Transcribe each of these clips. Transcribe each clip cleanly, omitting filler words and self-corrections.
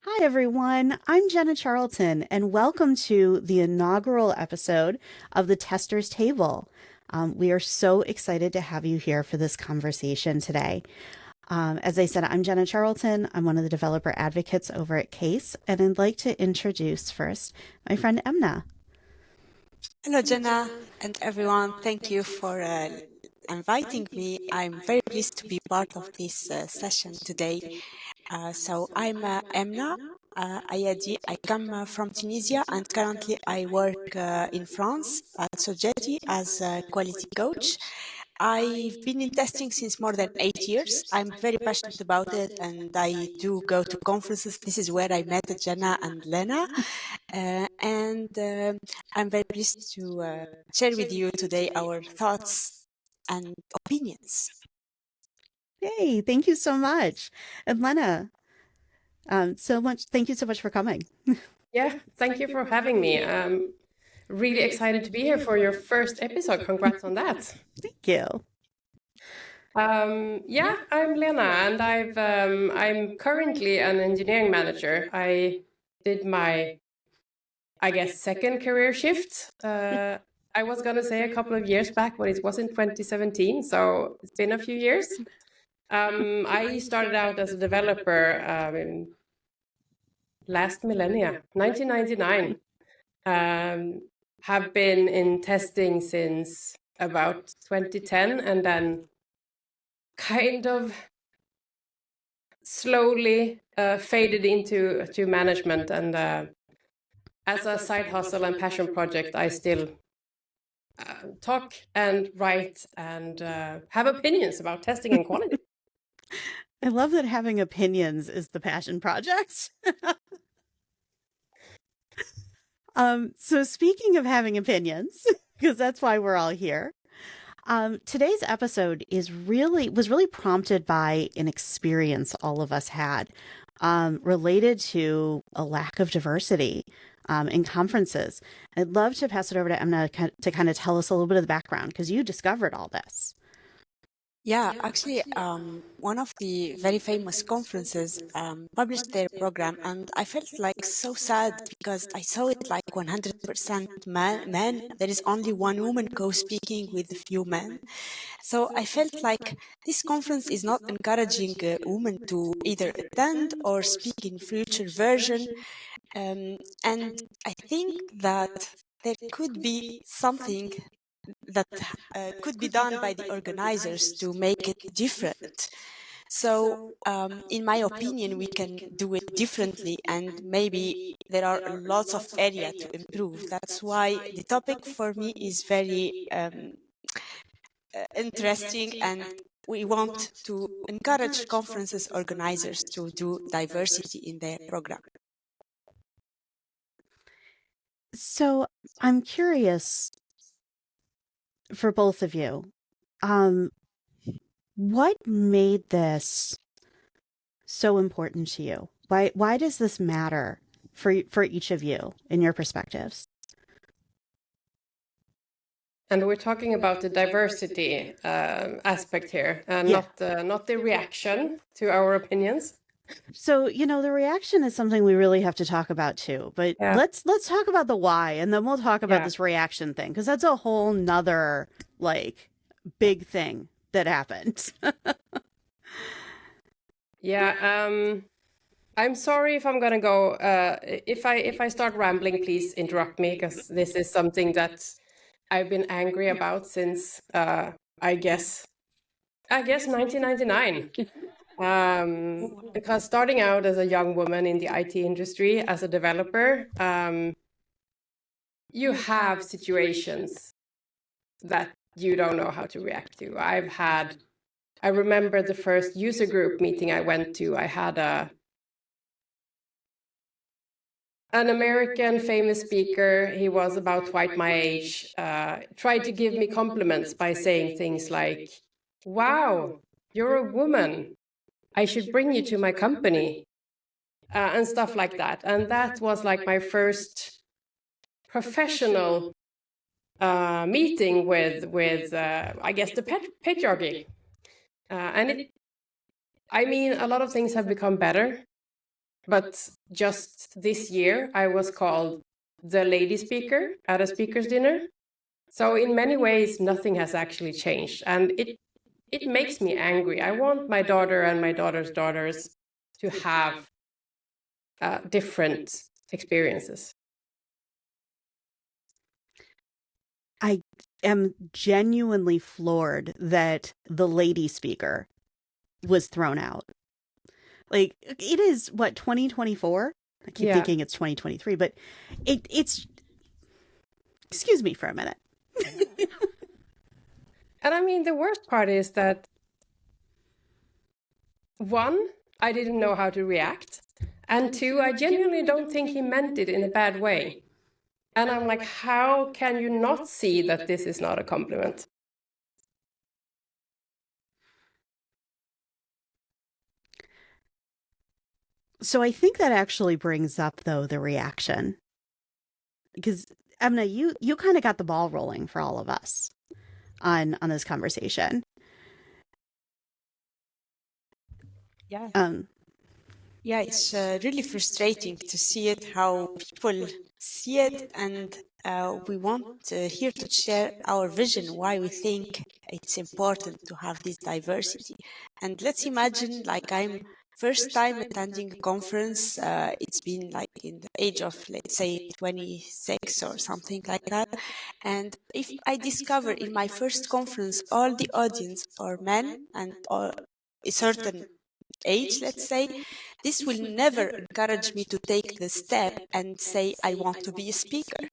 Hi, everyone. I'm Jenna Charlton, and welcome to the inaugural episode of the Tester's Table. We are so excited to have you here for this conversation today. As I said, I'm Jenna Charlton. I'm one of the developer advocates over at Qase, and I'd like to introduce first my friend Emna. Hello, Jenna, and everyone. Thank you for inviting me. I'm very pleased to be part of this session today. I'm Emna Ayadi. I come from Tunisia, and currently I work in France at Sogeti as a quality coach. I've been in testing since more than 8 years. I'm very passionate about it, and I do go to conferences. This is where I met Jenna and Lena. I'm very pleased to share with you today our thoughts and opinions. Yay, thank you so much. And Lena, thank you so much for coming. Yeah, thank you for having me. I'm really excited to be here for your first episode. Congrats on that. Thank you. Yeah, I'm Lena, and I'm currently an engineering manager. I did my, I guess, second career shift. I was gonna say a couple of years back, but it was in 2017, so it's been a few years. I started out as a developer in last millennia, 1999. Have been in testing since about 2010, and then kind of slowly faded into management. And as a side hustle and passion project, I still talk and write and have opinions about testing and quality. I love that having opinions is the passion project. So speaking of having opinions, because that's why we're all here, today's episode was really prompted by an experience all of us had related to a lack of diversity in conferences. I'd love to pass it over to Emna to kind of tell us a little bit of the background because you discovered all this. Yeah, actually, one of the very famous conferences published their program, and I felt like so sad because I saw it like 100% men. There is only one woman co-speaking with a few men. So I felt like this conference is not encouraging women to either attend or speak in future version. And I think that there could be something that could be done by the organizers to make it different. So, in my opinion, we can do it differently, and maybe there are lots of areas to improve. That's why the topic for me is very interesting, and we want to encourage conferences organizers to do diversity in their program. So I'm curious for both of you. What made this so important to you? Why does this matter for each of you in your perspectives? And we're talking about the diversity aspect here, Yeah. not the reaction to our opinions. So, the reaction is something we really have to talk about too. But Yeah. let's talk about the why, and then we'll talk about Yeah. this reaction thing, because that's a whole nother big thing that happened. Yeah, I'm sorry if I'm gonna go. If I start rambling, please interrupt me because this is something that I've been angry about since I guess 1999. Because starting out as a young woman in the IT industry as a developer, you have situations that you don't know how to react to. I remember the first user group meeting I went to. I had an American famous speaker. He was about twice my age, tried to give me compliments by saying things like, "Wow, you're a woman. I should bring you to my company," and stuff like that. And that was like my first professional meeting with I guess the patriarchy. I mean, a lot of things have become better, But just this year, I was called the lady speaker at a speaker's dinner. So in many ways, nothing has actually changed. And it makes me angry. I want my daughter and my daughter's daughters to have different experiences. I am genuinely floored that the lady speaker was thrown out. Like, it is, what, 2024? I keep thinking it's 2023, but it's... Excuse me for a minute. And I mean, the worst part is that, one, I didn't know how to react. And two, I genuinely don't think he meant it in a bad way. And I'm like, how can you not see that this is not a compliment? So I think that actually brings up, though, the reaction. Because, Emna, you kind of got the ball rolling for all of us on this conversation. Yeah. Yeah, it's really frustrating to see it, how people see it, and we want here to share our vision, why we think it's important to have this diversity. And let's imagine, like, I'm first time attending a conference, it's been like in the age of, let's say, 26 or something like that. And if I discover in my first conference all the audience are men and a certain age, let's say, this will never encourage me to take the step and say, I want to be a speaker.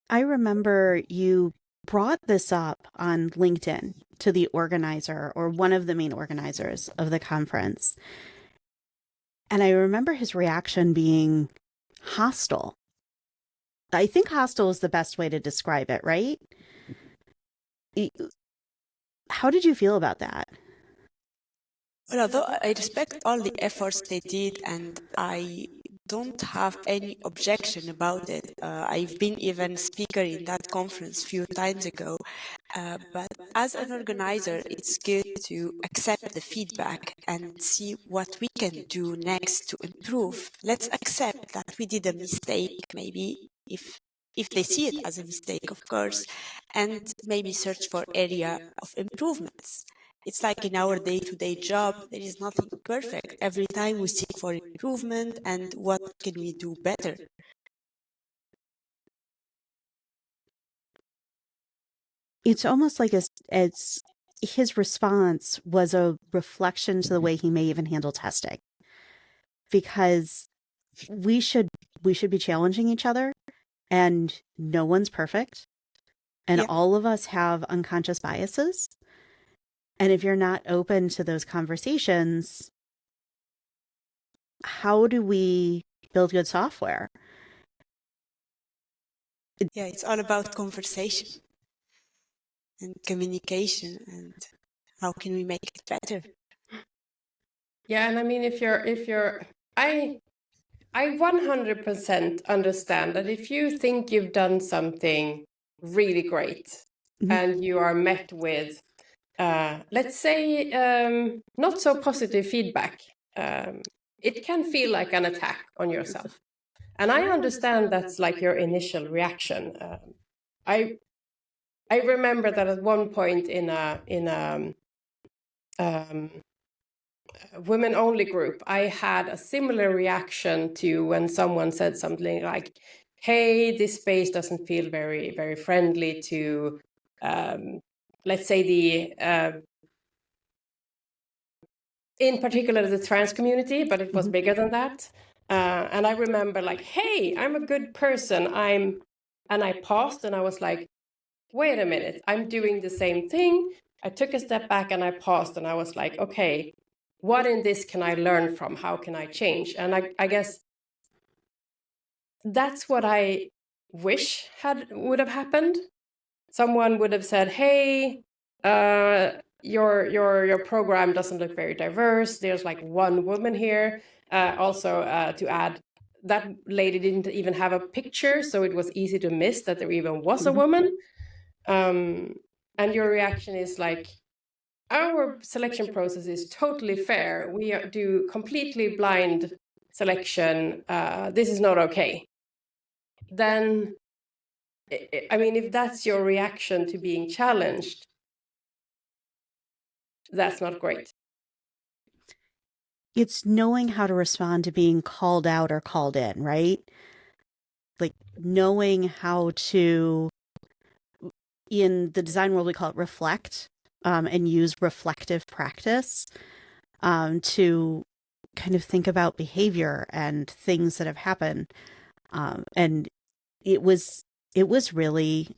I remember you brought this up on LinkedIn to the organizer, or one of the main organizers of the conference. And I remember his reaction being hostile. I think hostile is the best way to describe it, right? How did you feel about that? Well, although I respect all the efforts they did, and I don't have any objection about it. I've been even speaker in that conference a few times ago. But as an organizer, it's good to accept the feedback and see what we can do next to improve. Let's accept that we did a mistake, maybe if they see it as a mistake, of course, and maybe search for area of improvements. It's like in our day-to-day job, there is nothing perfect. Every time we seek for improvement and what can we do better. It's almost like it's his response was a reflection to the way he may even handle testing. Because we should be challenging each other, and no one's perfect. And all of us have unconscious biases. And if you're not open to those conversations, how do we build good software? Yeah, it's all about conversation and communication, and how can we make it better? Yeah, and I mean, if you're, I 100% understand that if you think you've done something really great and you are met with, let's say, not so positive feedback, it can feel like an attack on yourself. And I understand that's like your initial reaction. I remember that at one point in a women-only group, I had a similar reaction to when someone said something like, "Hey, this space doesn't feel very, very friendly to, let's say, in particular the trans community, but it was bigger than that." And I remember like, "Hey, I'm a good person. And I paused and I was like, wait a minute, I'm doing the same thing." I took a step back and I paused and I was like, okay, what in this can I learn from? How can I change? And I guess that's what I wish would have happened. Someone would have said, hey, your program doesn't look very diverse. There's like one woman here. Also, to add, that lady didn't even have a picture, so it was easy to miss that there even was a woman. And your reaction is like, our selection process is totally fair. We do completely blind selection. This is not okay. Then, I mean, if that's your reaction to being challenged, that's not great. It's knowing how to respond to being called out or called in, right? Like knowing how to, in the design world, we call it reflect, and use reflective practice to kind of think about behavior and things that have happened. And it was really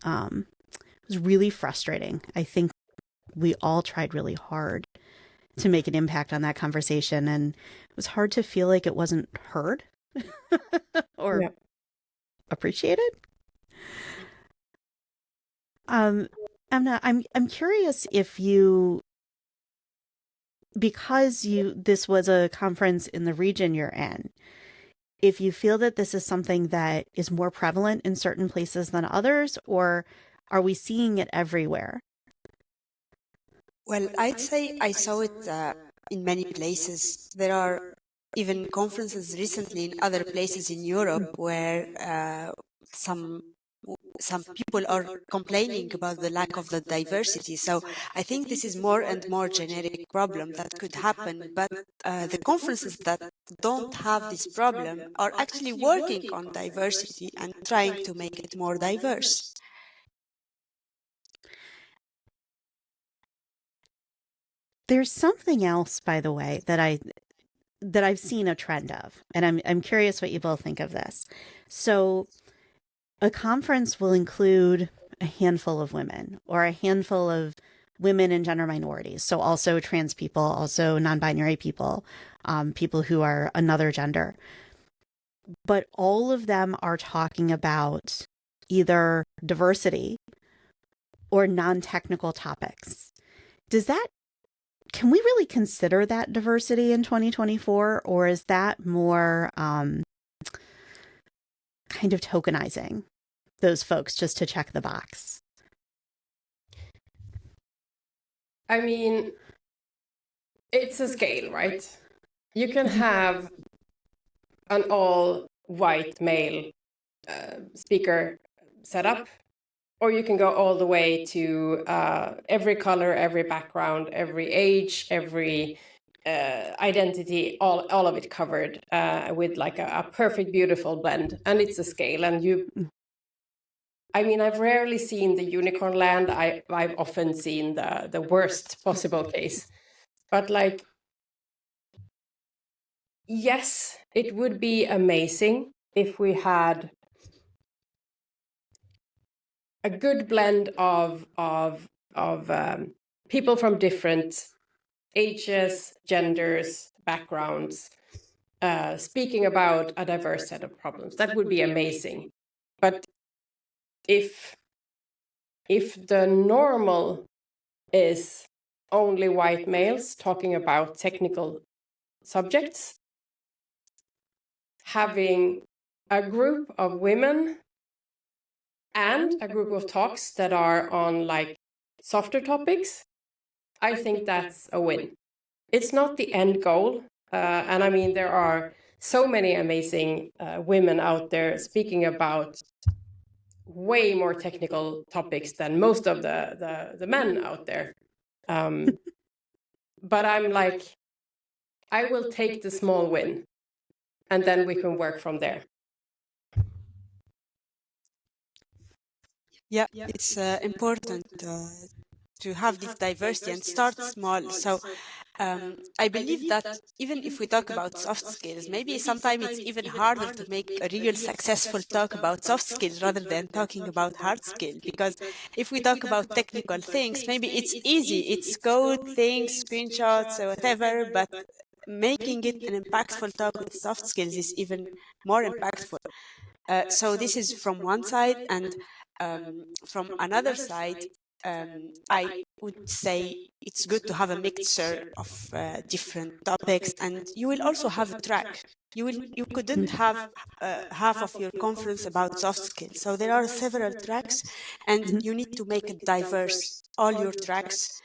frustrating. I think we all tried really hard to make an impact on that conversation, and it was hard to feel like it wasn't heard or appreciated. Emna, I'm curious if you, because this was a conference in the region you're in, if you feel that this is something that is more prevalent in certain places than others, or are we seeing it everywhere? Well, I'd say I saw it in many places. There are even conferences recently in other places in Europe where some people are complaining about the lack of the diversity. So I think this is more and more generic problem that could happen. But the conferences that don't have this problem are actually working on diversity and trying to make it more diverse. There's something else, by the way, that I've seen a trend of, and I'm curious what you both think of this. So a conference will include a handful of women or a handful of women and gender minorities. So also trans people, also non-binary people, people who are another gender. But all of them are talking about either diversity or non-technical topics. Can we really consider that diversity in 2024, or is that more kind of tokenizing those folks just to check the box? I mean, it's a scale, right? You can have an all-white male speaker setup, or you can go all the way to every color, every background, every age, every identity, all of it covered with like a perfect, beautiful blend. And it's a scale. And I've rarely seen the unicorn land. I've often seen the worst possible case. But like, yes, it would be amazing if we had a good blend of people from different ages, genders, backgrounds, speaking about a diverse set of problems. That would be amazing. But if the normal is only white males talking about technical subjects, having a group of women and a group of talks that are on like softer topics, I think that's a win. It's not the end goal. And I mean, there are so many amazing women out there speaking about way more technical topics than most of the men out there. But I'm like, I will take the small win, and then we can work from there. Yeah, it's important to have this diversity and start small. So I believe that even if we talk about soft skills, maybe sometimes it's even harder to make a real successful talk about soft skills rather than talking about hard skills. Because if we talk about technical things, maybe it's easy, it's code, things, screenshots, or whatever, but making it an impactful talk with soft skills is even more impactful. So this is from one side, and from another side, I would say it's good to have a mixture of different topics, and you will also have a track. You couldn't have half of your conference about soft skills. So there are several tracks, and you need to make it diverse. All your tracks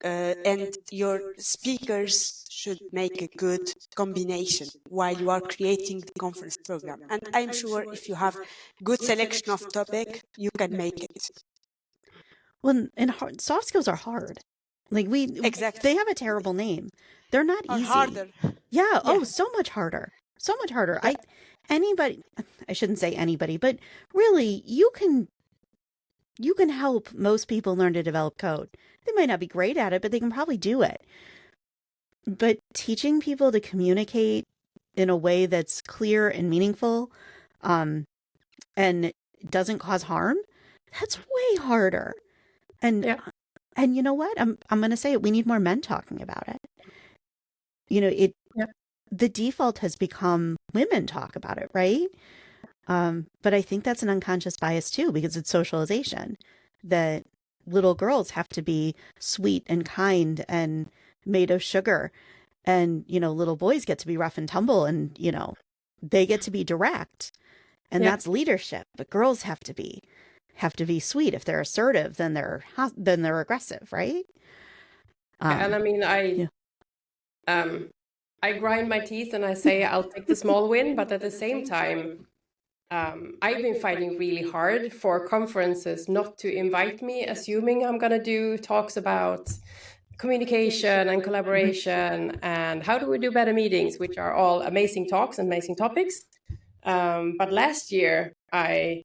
and your speakers should make a good combination while you are creating the conference program. And I'm sure if you have good selection of topic, you can make it. Well, and soft skills are hard. Like Exactly. they have a terrible name. They're not Or easy. harder. Yeah. Oh, so much harder. So much harder. Yeah. I shouldn't say anybody, but really, you can help most people learn to develop code. They might not be great at it, but they can probably do it. But teaching people to communicate in a way that's clear and meaningful, and doesn't cause harm, that's way harder. And Yeah. and you know what? I'm going to say it. We need more men talking about it. You know, the default has become women talk about it, right? But I think that's an unconscious bias too, because it's socialization that little girls have to be sweet and kind and made of sugar. And, little boys get to be rough and tumble and, they get to be direct. And that's leadership. But girls have to be sweet. If they're assertive, then they're aggressive, right? And I mean, I grind my teeth and I say I'll take the small win, but at the same time, I've been fighting really hard for conferences not to invite me, assuming I'm going to do talks about communication and collaboration and how do we do better meetings, which are all amazing talks and amazing topics. But last year, I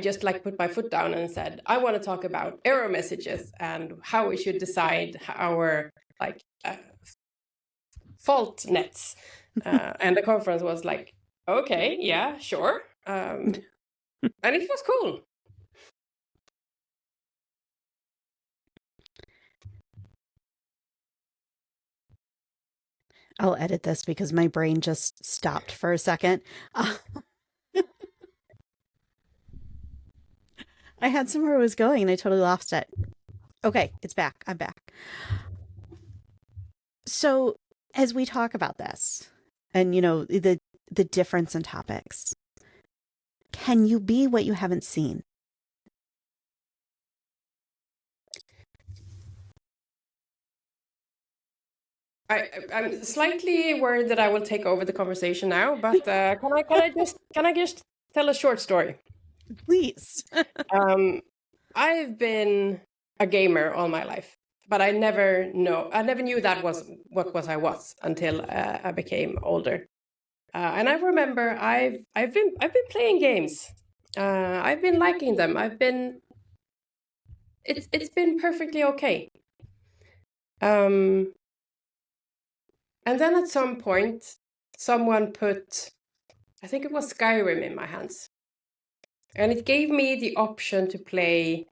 just put my foot down and said, I want to talk about error messages and how we should decide our fault nets. And the conference was like, okay, yeah, sure. And it was cool. I'll edit this because my brain just stopped for a second. I had somewhere I was going and I totally lost it. Okay, it's back. I'm back. So as we talk about this and, the difference in topics, can you be what you haven't seen? I'm slightly worried that I will take over the conversation now, but can I just tell a short story? Please. I've been a gamer all my life, but I never knew that was what I was until I became older. And I remember I've been playing games. I've been liking them. It's been perfectly okay. And then at some point, someone put, I think it was Skyrim in my hands. And it gave me the option to play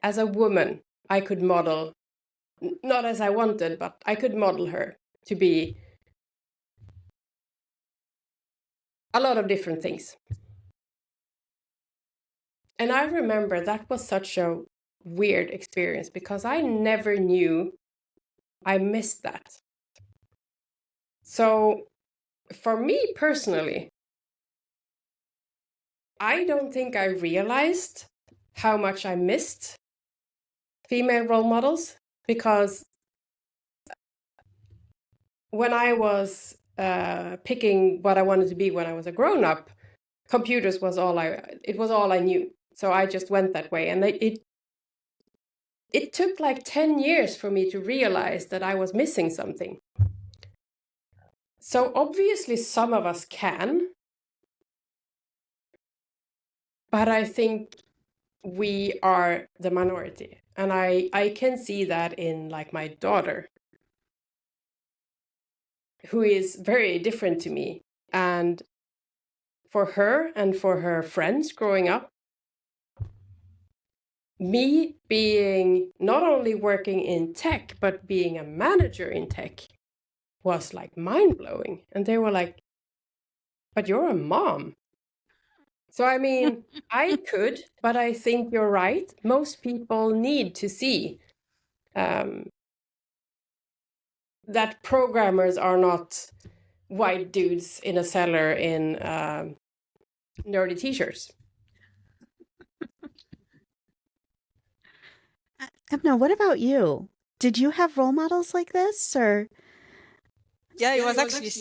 as a woman. I could model, not as I wanted, but I could model her to be a lot of different things. And I remember that was such a weird experience because I never knew I missed that. So for me personally, I don't think I realized how much I missed female role models because when I was picking what I wanted to be when I was a grown-up, computers was all I knew. So I just went that way. And it took like 10 years for me to realize that I was missing something. So obviously some of us can, but I think we are the minority. And I can see that in my daughter, who is very different to me. And for her and for her friends growing up, me being not only working in tech, but being a manager in tech was mind-blowing. And they were like, but you're a mom. So, I mean, I could, but I think you're right. Most people need to see that programmers are not white dudes in a cellar in nerdy t-shirts. Emna, what about you? Did you have role models like this, or? Yeah, I was actually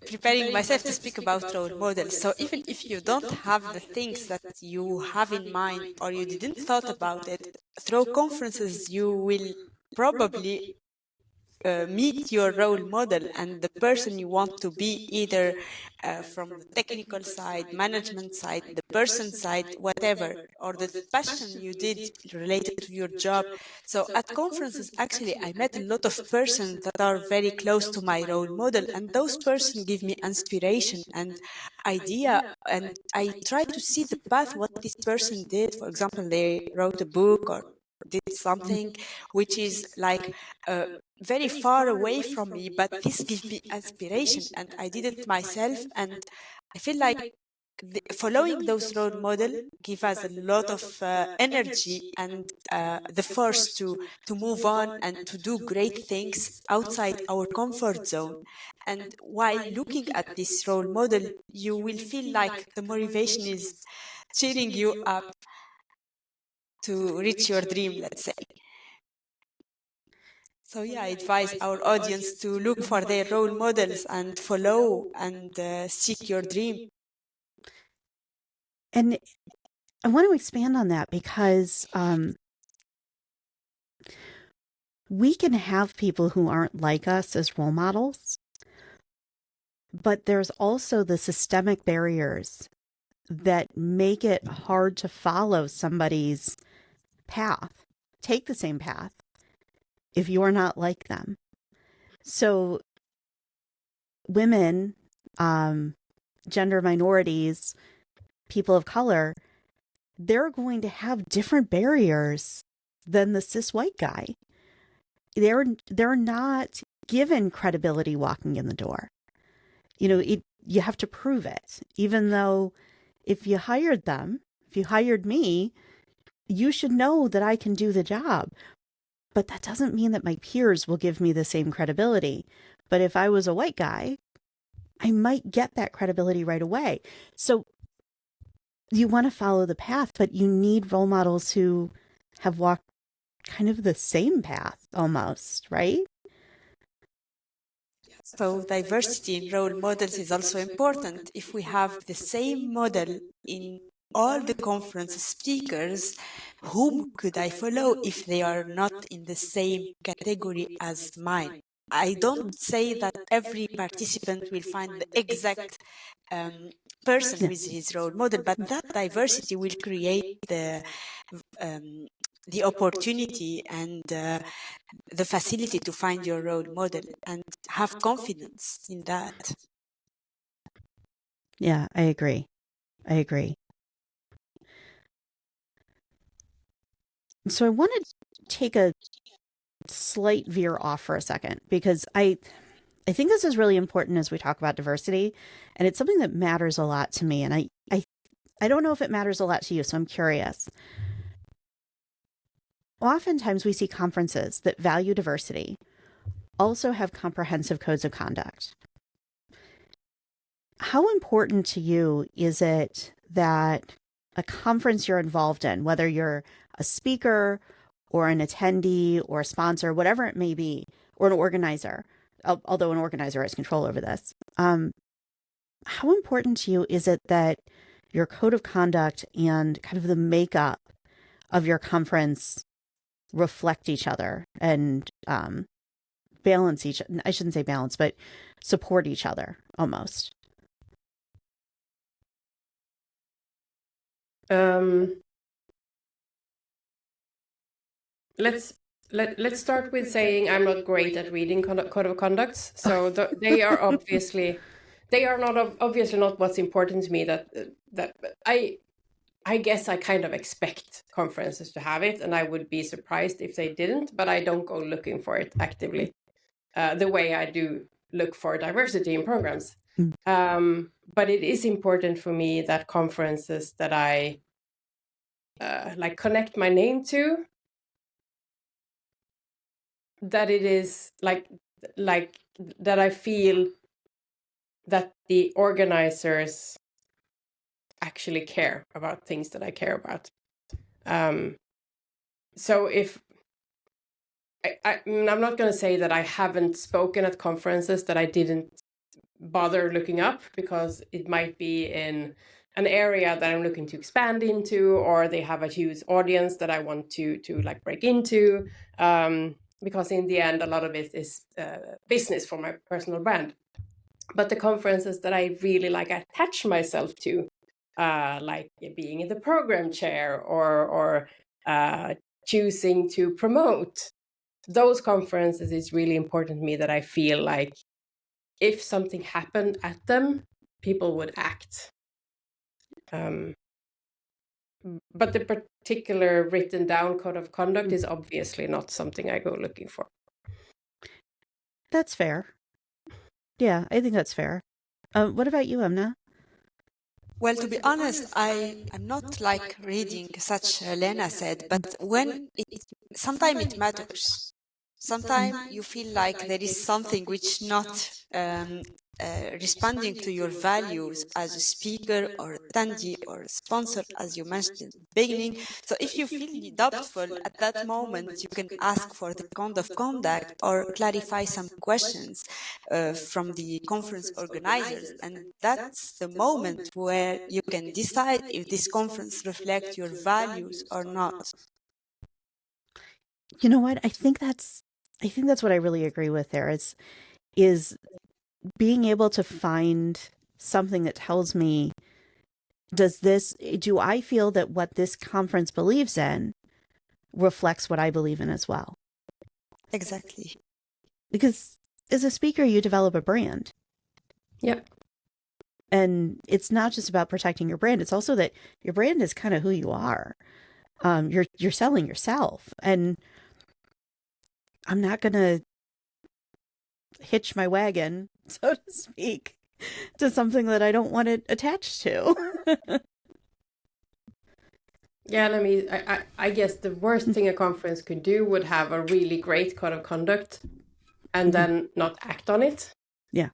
preparing myself to speak about role models. So even if you don't have the things that you have in mind or you didn't thought about it, through conferences you will probably meet your role model and the person you want to be, either from the technical side, management side, the person side, whatever, or the passion you did related to your job. So at conferences, actually, I met a lot of persons that are very close to my role model, and those persons give me inspiration and idea, and I try to see the path what this person did. For example, they wrote a book or did something which is like very far away from me, but this gives me inspiration, and I did it myself, and I feel like following those role model give us a lot of energy and the force to move on and to do great things outside our comfort zone. And while looking at this role model, you will feel like the motivation is cheering you up to reach your dream, let's say. So yeah, I advise our audience to look for their role models and follow and seek your dream. And I want to expand on that because we can have people who aren't like us as role models, but there's also the systemic barriers that make it hard to follow somebody's path, take the same path, if you're not like them. So women, gender minorities, people of color, they're going to have different barriers than the cis white guy. They're not given credibility walking in the door. You know, you have to prove it. Even though if you hired them, if you hired me, you should know that I can do the job. But that doesn't mean that my peers will give me the same credibility. But if I was a white guy, I might get that credibility right away. So you want to follow the path, but you need role models who have walked kind of the same path almost, right? So diversity in role models is also important. If we have the same model in all the conference speakers, whom could I follow if they are not in the same category as mine? I don't say that every participant will find the exact person with his role model, but that diversity will create the opportunity and the facility to find your role model and have confidence in that. Yeah, I agree. I agree. So I want to take a slight veer off for a second because I think this is really important as we talk about diversity, and it's something that matters a lot to me. And I don't know if it matters a lot to you, so I'm curious. Oftentimes we see conferences that value diversity also have comprehensive codes of conduct. How important to you is it that a conference you're involved in, whether you're a speaker or an attendee or a sponsor, whatever it may be, or an organizer, although an organizer has control over this, how important to you is it that your code of conduct and kind of the makeup of your conference reflect each other and balance each, I shouldn't say balance, but support each other almost? Let's start with saying I'm not great at reading code of conducts. So they are obviously not what's important to me. That I guess I kind of expect conferences to have it, and I would be surprised if they didn't. But I don't go looking for it actively, the way I do look for diversity in programs. But it is important for me that conferences that I like connect my name to, that it is like that I feel that the organizers actually care about things that I care about. So if I'm not going to say that I haven't spoken at conferences that I didn't bother looking up, because it might be in an area that I'm looking to expand into, or they have a huge audience that I want to like break into, because in the end a lot of it is business for my personal brand. But the conferences that I really like attach myself to, like being in the program chair or choosing to promote, those conferences is really important to me, that I feel like if something happened at them, people would act. But the particular written down code of conduct is obviously not something I go looking for. That's fair. Yeah, I think that's fair. What about you, Emna? Well, to be honest, I'm not like reading such Lena said, but sometimes it matters. Sometimes you feel like there is something which not responding to your values as a speaker or attendee or sponsor, as you mentioned in the beginning. So if you feel doubtful at that moment, you can ask for the code of conduct or clarify some questions from the conference organizers. And that's the moment where you can decide if this conference reflects your values or not. You know what? I think that's what I really agree with there is being able to find something that tells me, do I feel that what this conference believes in reflects what I believe in as well? Exactly. Because as a speaker, you develop a brand. Yeah. And it's not just about protecting your brand. It's also that your brand is kind of who you are. You're selling yourself. And I'm not going to hitch my wagon, so to speak, to something that I don't want it attached to. Yeah, and I mean, I guess the worst thing a conference could do would have a really great code of conduct and then not act on it. Yeah.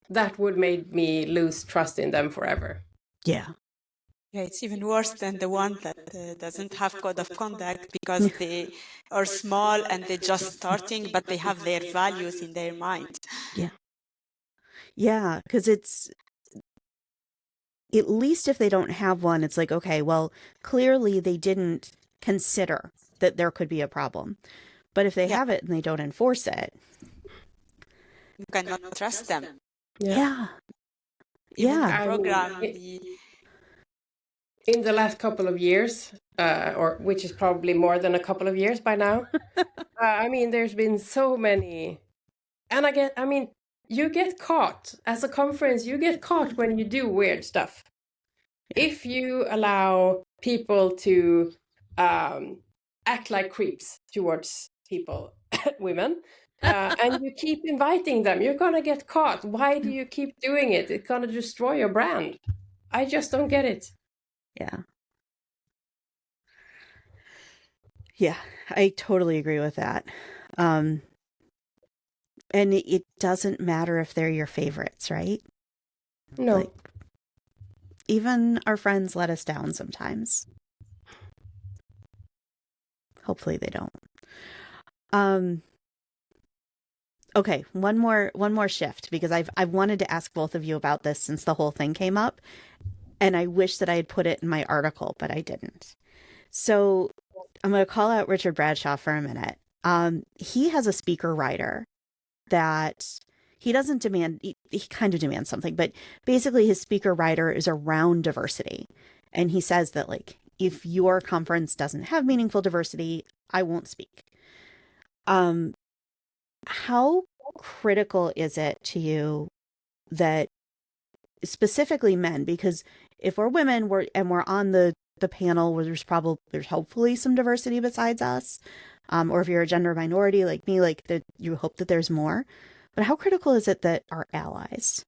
That would make me lose trust in them forever. Yeah. Yeah, it's even worse than the one that doesn't have code of conduct, because they are small and they're just starting, but they have their values in their mind. Yeah. Yeah, because it's, at least if they don't have one, it's like, okay, well, clearly they didn't consider that there could be a problem. But if they have it and they don't enforce it, you cannot trust them. Yeah. Even Yeah. the program, in the last couple of years, or which is probably more than a couple of years by now, I mean, there's been so many, and I mean, you get caught as a conference. You get caught when you do weird stuff. If you allow people to act like creeps towards people, women, and you keep inviting them, you're gonna get caught. Why do you keep doing it? It's gonna destroy your brand. I just don't get it. Yeah. Yeah, I totally agree with that. And it doesn't matter if they're your favorites, right? No. Like, even our friends let us down sometimes. Hopefully they don't. Okay, one more shift, because I've wanted to ask both of you about this since the whole thing came up, and I wish that I had put it in my article, but I didn't. So I'm going to call out Richard Bradshaw for a minute. He has a speaker writer that he doesn't demand, he kind of demands something, but basically his speaker writer is around diversity. And he says that, like, if your conference doesn't have meaningful diversity, I won't speak. How critical is it to you that, specifically men, because if we're women, we're on the panel where there's hopefully some diversity besides us, or if you're a gender minority like me, like that, you hope that there's more. But how critical is it that our allies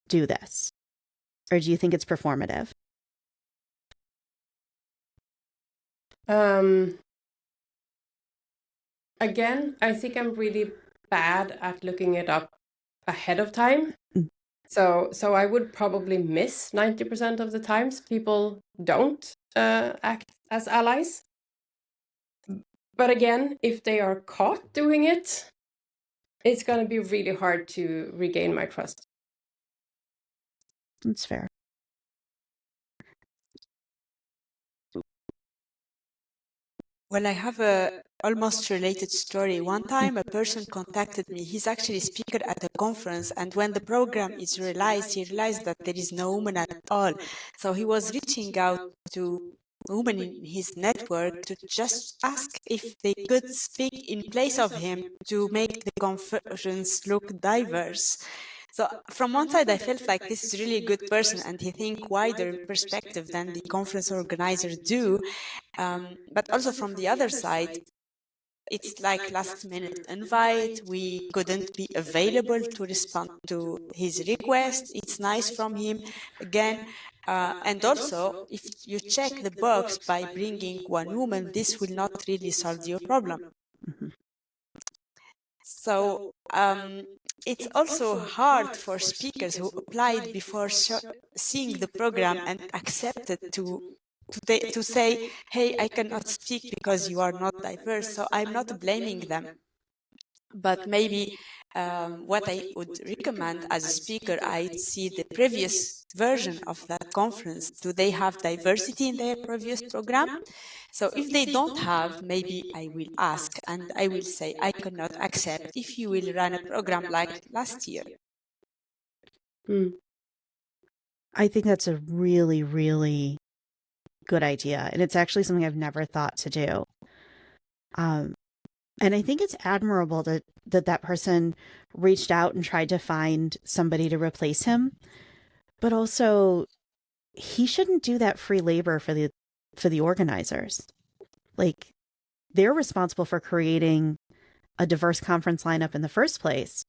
do this, or do you think it's performative? Again, I think I'm really bad at looking it up ahead of time. So I would probably miss 90% of the times people don't act as allies. But again, if they are caught doing it, it's going to be really hard to regain my trust. That's fair. Well, I have a almost related story. One time a person contacted me. He's actually a speaker at a conference, and when the program is realized, he realized that there is no woman at all. So he was reaching out to women in his network to just ask if they could speak in place of him to make the conference look diverse. So from one side, I felt like this is really a good person and he think wider perspective than the conference organizers do. But also from the other side, it's like last minute invite. We couldn't be available to respond to his request. It's nice from him again. And also, if you check the box by bringing one woman, this will not really solve your problem. So it's also hard for speakers who applied before seeing the program and accepted to say, hey, I cannot speak because you are not diverse. So I'm not blaming them. But maybe what I would recommend as a speaker, I'd see the previous version of that conference. Do they have diversity in their previous program? So if they don't have, maybe I will ask and I will say, I cannot accept if you will run a program like last year. I think that's a really, really good idea. And it's actually something I've never thought to do. And I think it's admirable that person reached out and tried to find somebody to replace him. But also, he shouldn't do that free labor for the organizers. Like, they're responsible for creating a diverse conference lineup in the first place.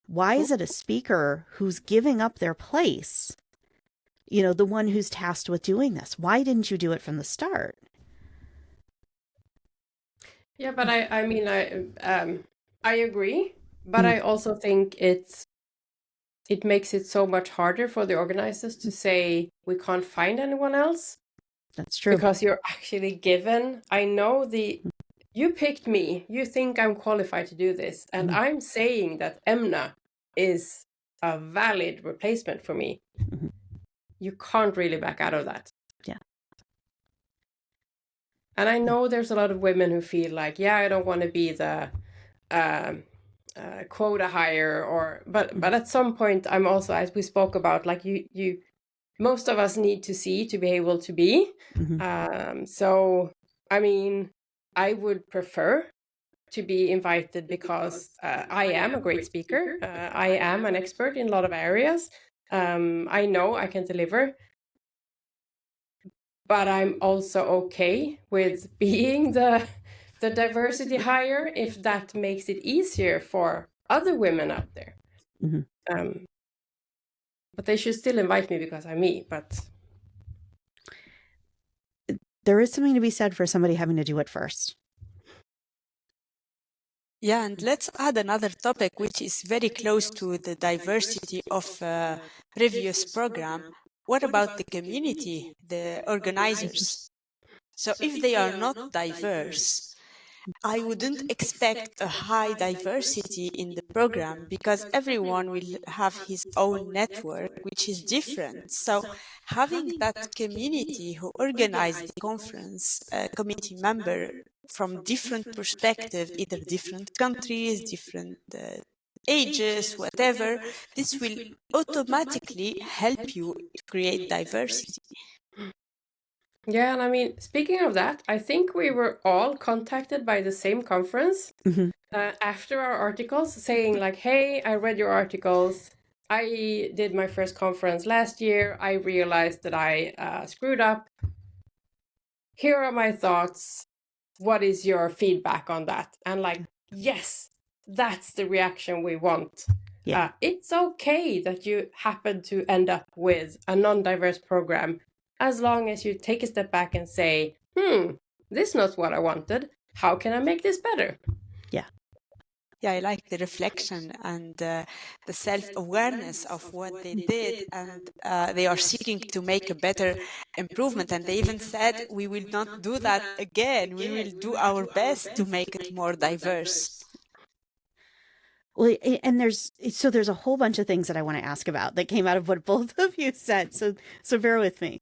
Why is it a speaker who's giving up their place, the one who's tasked with doing this? Why didn't you do it from the start? Yeah, but I mean, I agree, but I also think it makes it so much harder for the organizers to say we can't find anyone else. That's true. Because you're actually given, I know you picked me, you think I'm qualified to do this, and I'm saying that Emna is a valid replacement for me. You can't really back out of that. Yeah. And I know there's a lot of women who feel like, yeah, I don't want to be the quota hire, but at some point, I'm also, as we spoke about, like you most of us need to see to be able to be. So, I mean, I would prefer to be invited because I am a great speaker. I am an expert in a lot of areas. I know I can deliver. But I'm also okay with being the diversity hire if that makes it easier for other women out there. But they should still invite me because I'm me. But there is something to be said for somebody having to do it first. Yeah, and let's add another topic which is very close to the diversity of previous program. What about the community, the organizers? So if they are not diverse, I wouldn't expect a high diversity in the program because everyone will have his own network, which is different. So having that community who organize the conference, a committee member from different perspectives, either different countries, different ages, whatever, this will automatically help you create diversity. Yeah, and I mean, speaking of that, I think we were all contacted by the same conference after our articles saying like, hey, I read your articles. I did my first conference last year. I realized that I screwed up. Here are my thoughts. What is your feedback on that? And like, yes, that's the reaction we want. Yeah. It's okay that you happen to end up with a non-diverse program as long as you take a step back and say, this is not what I wanted. How can I make this better? Yeah. Yeah, I like the reflection and the self-awareness of what they did, and they are seeking to make a better improvement. And they even said, we will not do that again. We will do our best to make it more diverse. Well, and there's a whole bunch of things that I want to ask about that came out of what both of you said. So bear with me.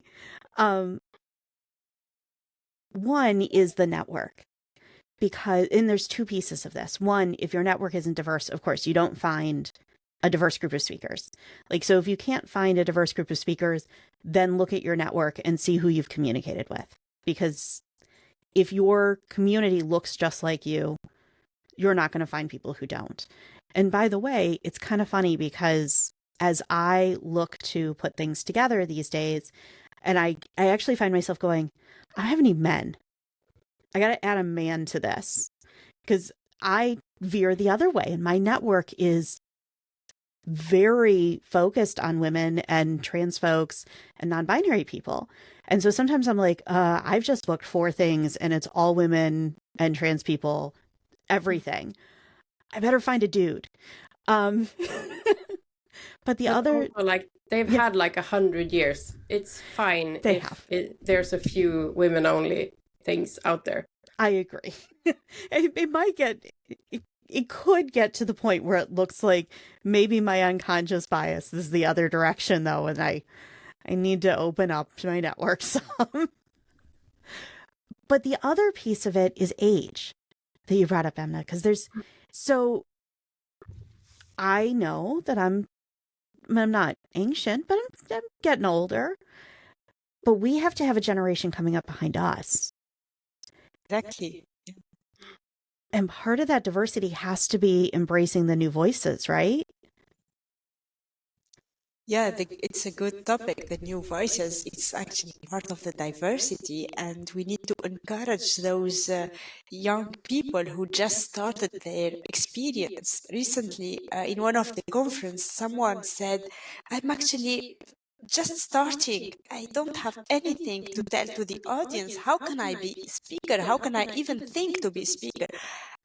One is the network. And there's two pieces of this. One, if your network isn't diverse, of course, you don't find a diverse group of speakers. So if you can't find a diverse group of speakers, then look at your network and see who you've communicated with. Because if your community looks just like you, you're not going to find people who don't. And by the way, it's kind of funny because as I look to put things together these days, and I actually find myself going, I don't have any men. I got to add a man to this because I veer the other way. And my network is very focused on women and trans folks and non-binary people. And so sometimes I'm like, I've just booked 4 things and it's all women and trans people, everything. I better find a dude. But the other, like they've had like 100 years. It's fine there's a few women only things out there. I agree. It could get to the point where it looks like maybe my unconscious bias is the other direction though, and I need to open up to my network some. But the other piece of it is age that you brought up, Emna, because I know that I'm not ancient, but I'm getting older. But we have to have a generation coming up behind us. Exactly. And part of that diversity has to be embracing the new voices, right? Yeah, it's a good topic, the new voices. It's actually part of the diversity, and we need to encourage those young people who just started their experience. Recently, in one of the conference, someone said, I'm actually just starting. I don't have anything to tell to the audience. How can I be a speaker? How can I even think to be a speaker?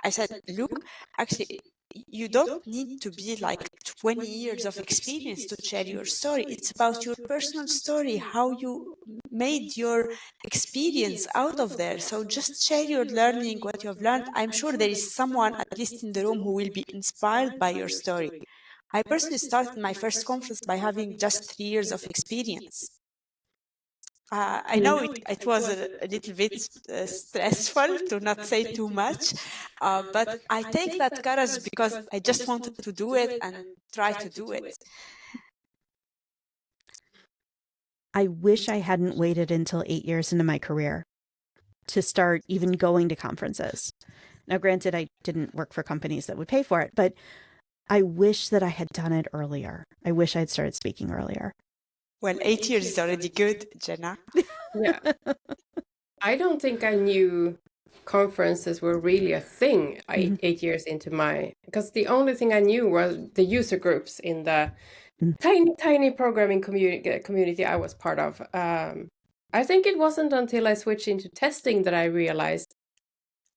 I said, look, actually, you don't need to be like 20 years of experience to share your story. It's about your personal story, how you made your experience out of there. So just share your learning, what you have learned. I'm sure there is someone, at least in the room, who will be inspired by your story. I personally started my first conference by having just 3 years of experience. I know it was a little bit stressful, to not say too much, but I take that courage because I just wanted to do it and try to do it. I wish I hadn't waited until 8 years into my career to start even going to conferences. Now, granted, I didn't work for companies that would pay for it, but I wish that I had done it earlier. I wish I'd started speaking earlier. Well, 8 years is already good, Jenna. Yeah. I don't think I knew conferences were really a thing 8 years into because the only thing I knew was the user groups in the tiny programming community I was part of. I think it wasn't until I switched into testing that I realized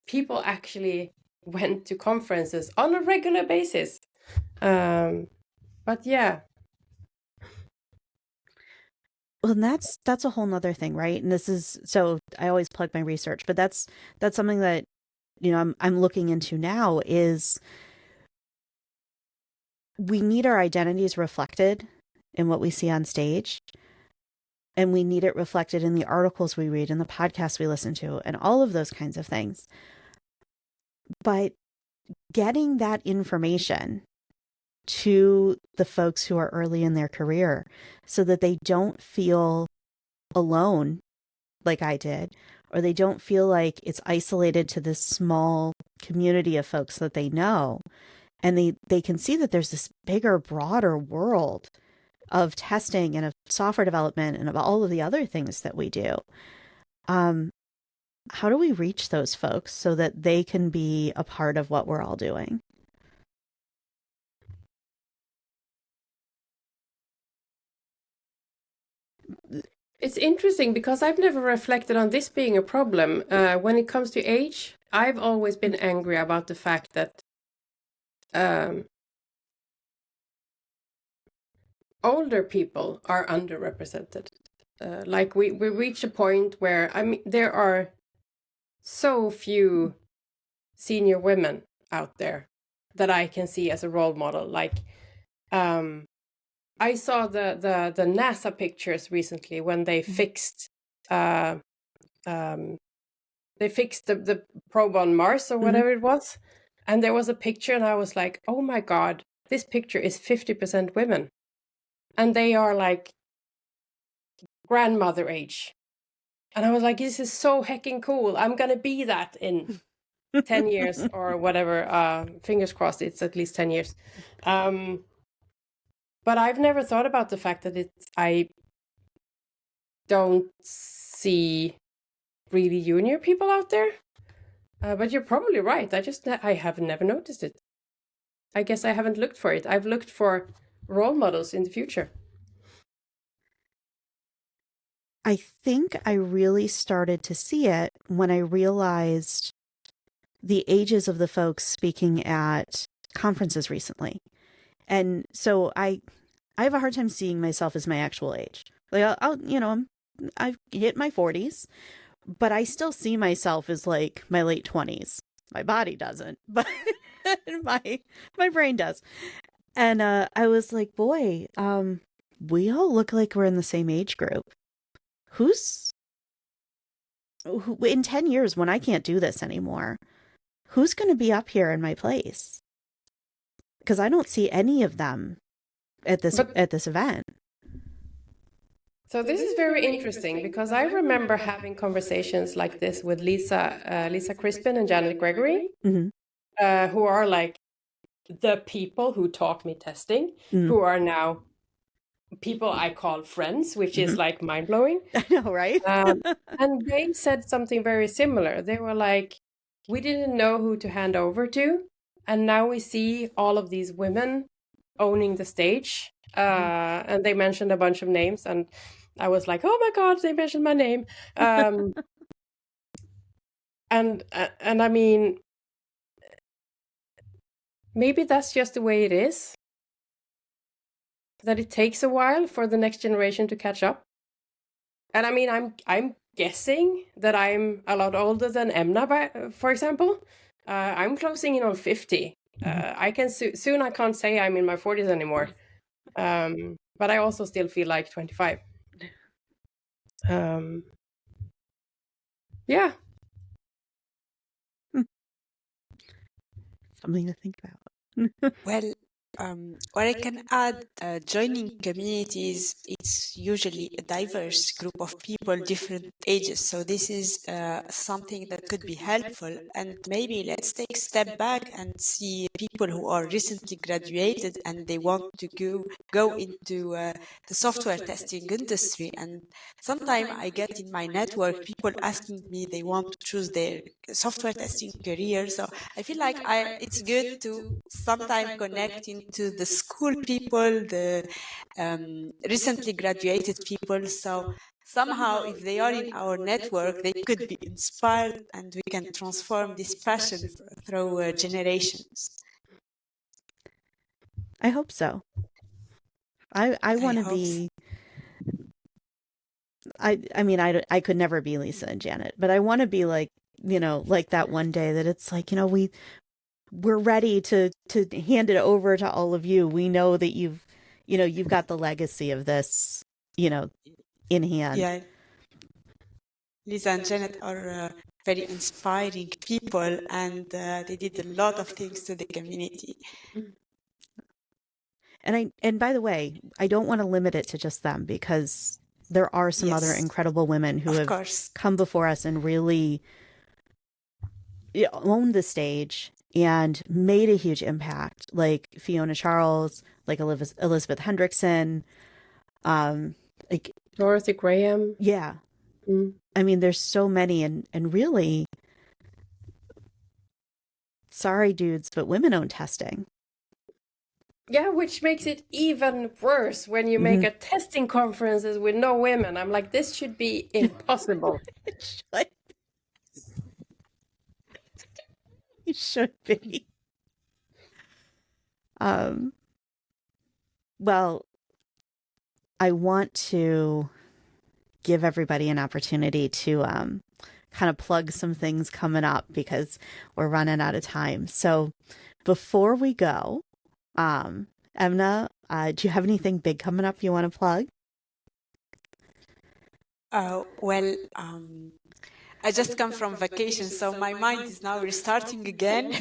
people actually went to conferences on a regular basis. But yeah. Well, and that's a whole nother thing, right? And this is, so I always plug my research, but that's something that, I'm looking into now is we need our identities reflected in what we see on stage. And we need it reflected in the articles we read and the podcasts we listen to and all of those kinds of things. But getting that information to the folks who are early in their career so that they don't feel alone like I did, or they don't feel like it's isolated to this small community of folks that they know. And they can see that there's this bigger, broader world of testing and of software development and of all of the other things that we do. How do we reach those folks so that they can be a part of what we're all doing? It's interesting because I've never reflected on this being a problem. When it comes to age, I've always been angry about the fact that um, older people are underrepresented. Like we reach a point where, I mean, there are so few senior women out there that I can see as a role model. Like, I saw the NASA pictures recently when they fixed the probe on Mars or whatever it was, and there was a picture, and I was like, oh my god, this picture is 50% women, and they are like grandmother age. And I was like, this is so hecking cool. I'm gonna be that in 10 years or whatever. Fingers crossed, it's at least 10 years. But I've never thought about the fact that I don't see really junior people out there. But you're probably right. I have never noticed it. I guess I haven't looked for it. I've looked for role models in the future. I think I really started to see it when I realized the ages of the folks speaking at conferences recently. And so I have a hard time seeing myself as my actual age. Like I've hit my 40s, but I still see myself as like my late 20s. My body doesn't, but my brain does. And I was like, boy, we all look like we're in the same age group. Who in 10 years when I can't do this anymore, who's going to be up here in my place? Because I don't see any of them at this event. So this is very interesting because I remember having conversations like this with Lisa Crispin and Janet Gregory, who are like the people who taught me testing, who are now people I call friends, which is like mind-blowing. I know, right? And they said something very similar. They were like, we didn't know who to hand over to, and now we see all of these women owning the stage. And they mentioned a bunch of names, and I was like, oh my god, they mentioned my name. And I mean, maybe that's just the way it is, that it takes a while for the next generation to catch up. And I mean, I'm guessing that I'm a lot older than Emna, for example. I'm closing in on 50. I can soon I can't say I'm in my 40s anymore. But I also still feel like 25. Yeah. Something to think about. Well, what I can add, joining communities, it's usually a diverse group of people, different ages. So this is something that could be helpful. And maybe let's take a step back and see people who are recently graduated and they want to go into the software testing industry. And sometimes I get in my network people asking me they want to choose their software testing career. So I feel like it's good to sometimes connect into the school people, the recently graduated people. So somehow, if they are in our network, they could be inspired, and we can transform this passion through generations. I hope so. I want to be. I mean, I could never be Lisa and Janet, but I want to be like, like that one day that it's like, we're ready to hand it over to all of you. We know that you've got the legacy of this, in hand. Yeah. Lisa and Janet are very inspiring people, and they did a lot of things to the community. And by the way, I don't want to limit it to just them, because there are some other incredible women who have come before us and really owned the stage and made a huge impact, like Fiona Charles, like Elizabeth Hendrickson, like Dorothy Graham. Yeah. I mean, there's so many, and really, sorry dudes, but women own testing. Yeah, which makes it even worse when you make a testing conferences with no women. I'm like, this should be impossible. It should. It should be. Um, well, I want to give everybody an opportunity to kind of plug some things coming up because we're running out of time. So before we go, Emna, do you have anything big coming up you want to plug? Well, I just come from vacation, so my mind is now restarting again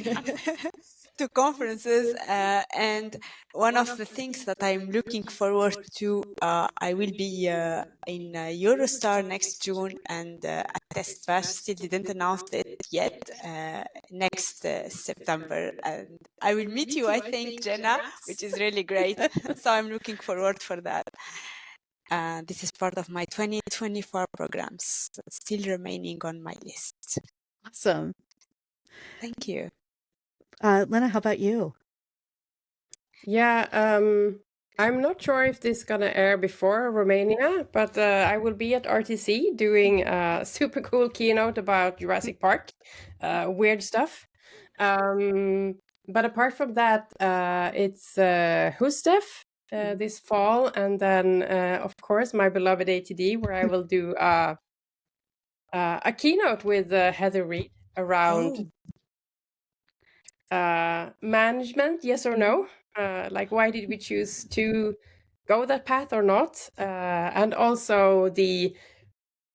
to conferences. And one of the things that I'm looking forward to, I will be in Eurostar next June, and at Test Bash still didn't announce it yet. Next September, and I will meet you, I think, Jenna, which is really great. So I'm looking forward for that. This is part of my 2024 programs that's still remaining on my list. Awesome. Thank you. Lena, how about you? Yeah, I'm not sure if this is gonna air before Romania, but I will be at RTC doing a super cool keynote about Jurassic Park, weird stuff. But apart from that, it's Hustef this fall, and then of course my beloved ATD, where I will do a keynote with Heather Reed around management, yes or no? Like, why did we choose to go that path or not? And also the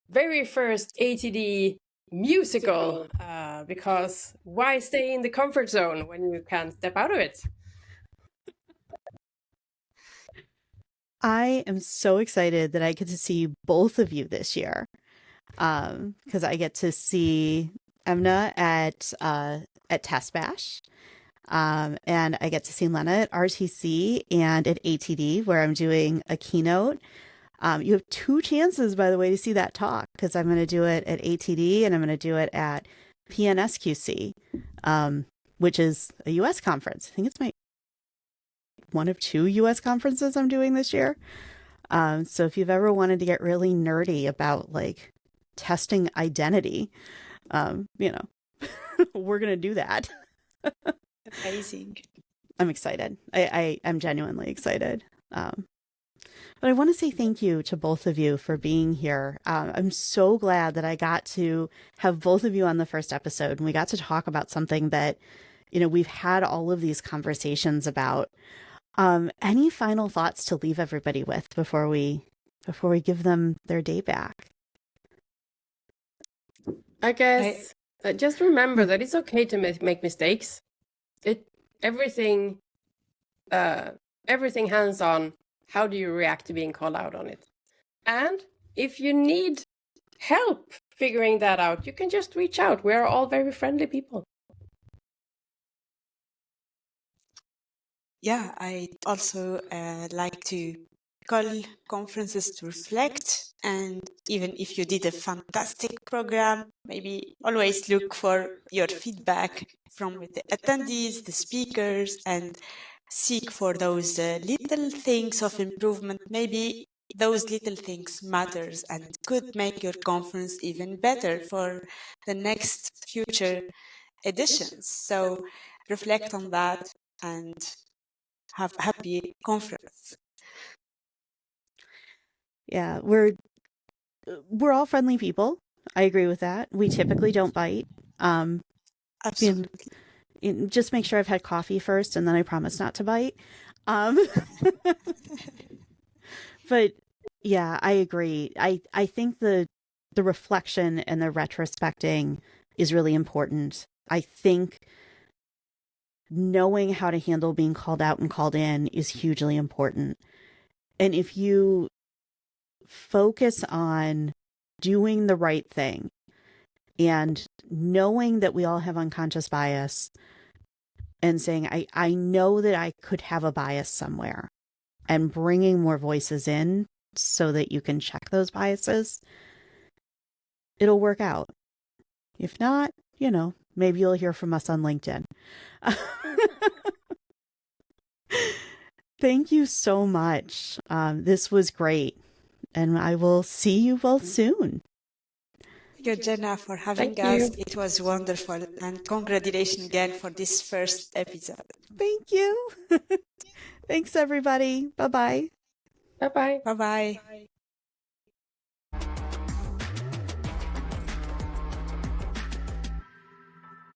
very first ATD musical, because why stay in the comfort zone when you can step out of it? I am so excited that I get to see both of you this year. Because I get to see Emna at Test Bash. And I get to see Lena at RTC and at ATD, where I'm doing a keynote. You have 2 chances, by the way, to see that talk, because I'm going to do it at ATD and I'm going to do it at PNSQC, which is a US conference. I think it's one of 2 US conferences I'm doing this year. So if you've ever wanted to get really nerdy about like testing identity, we're going to do that. Amazing. I'm excited. I'm genuinely excited. But I want to say thank you to both of you for being here. I'm so glad that I got to have both of you on the first episode, and we got to talk about something that, we've had all of these conversations about. Any final thoughts to leave everybody with before we give them their day back? I guess just remember that it's okay to make mistakes. Everything hands on. How do you react to being called out on it? And if you need help figuring that out, you can just reach out. We are all very friendly people. Yeah, I also like to call conferences to reflect. And even if you did a fantastic program, maybe always look for your feedback from the attendees, the speakers, and seek for those little things of improvement. Maybe those little things matters and could make your conference even better for the next future editions. So reflect on that and have a happy conference. Yeah, we're all friendly people. I agree with that. We typically don't bite. Absolutely. Just make sure I've had coffee first, and then I promise not to bite. But yeah, I agree. I think the reflection and the retrospecting is really important. I think knowing how to handle being called out and called in is hugely important. And if you focus on doing the right thing and knowing that we all have unconscious bias and saying, I know that I could have a bias somewhere, and bringing more voices in so that you can check those biases, it'll work out. If not, maybe you'll hear from us on LinkedIn. Thank you so much. This was great. And I will see you both soon. you, Jenna, for having Thank us. you. It was wonderful. And congratulations again for this first episode. Thank you. Thanks, everybody. Bye-bye. Bye bye. Bye bye.